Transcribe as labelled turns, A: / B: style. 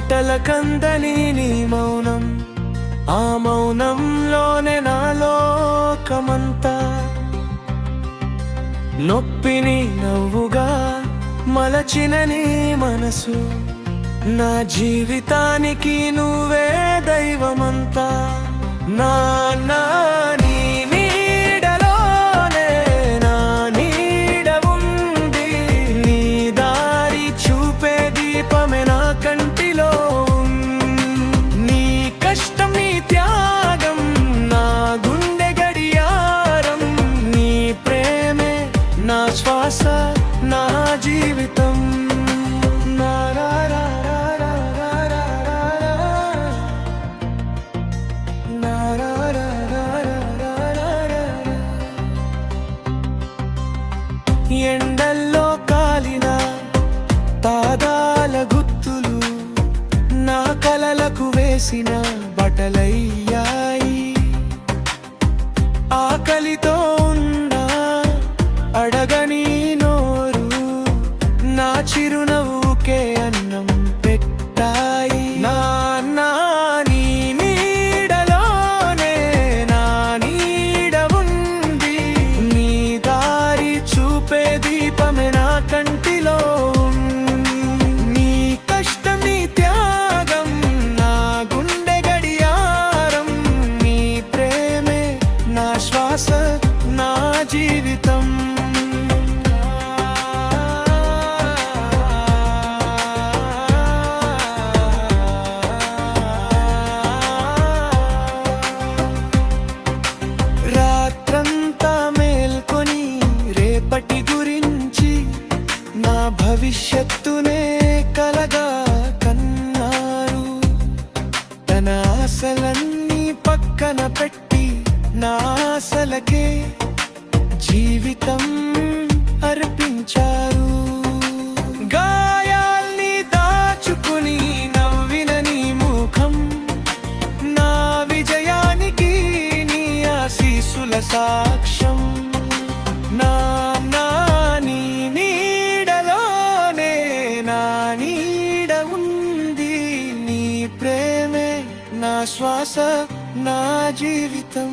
A: మాటల కందని నీ మౌనం, ఆ మౌనంలోనే నా లోకమంతా. నొప్పిని నవ్వుగా మలచిన నీ మనసు, నా జీవితానికి నువ్వే దైవమంతా. నా నీ నీడలోనే నా నీడ ఉంది, నీ దారి చూపే దీపమే నా కంటిలో. నీ కష్టం నీ త్యాగం నా గుండె గడియారం, నీ ప్రేమే నా శ్వాస నా జీవితం. ఎండల్లో కాలిన పాదాల గుర్తులు నా కలలకు వేసిన బట్టలయ్యాయి. ఆకలితో ఉన్నా అడగని నోరు నా చిరునవ్వుకే అన్నం పెట్టాయి. నా నీ నీడలోనే నా నీడ ఉంది, నీ దారి చూపే దీపమే నా కంటిలో. నీ కష్టం నీ త్యాగం నా గుండె గడియారం, నీ ప్రేమే నా శ్వాస నా జీవితం. రాత్రంతా మేల్కొని రేపటి గురించి నా భవిష్యత్తునే కలగా కన్నారు. తన ఆశలన్నీ పక్కన పెట్టి నా ఆశలకే జీవితం అర్పించారు. గాయాల్ని దాచుకుని నవ్విన నీ ముఖం నా విజయానికి నీ ఆశీస్సుల సాక్ష్యం. నా నీ నీడలోనే నా నీడ ఉంది, నీ ప్రేమే నా శ్వాస నా జీవితం.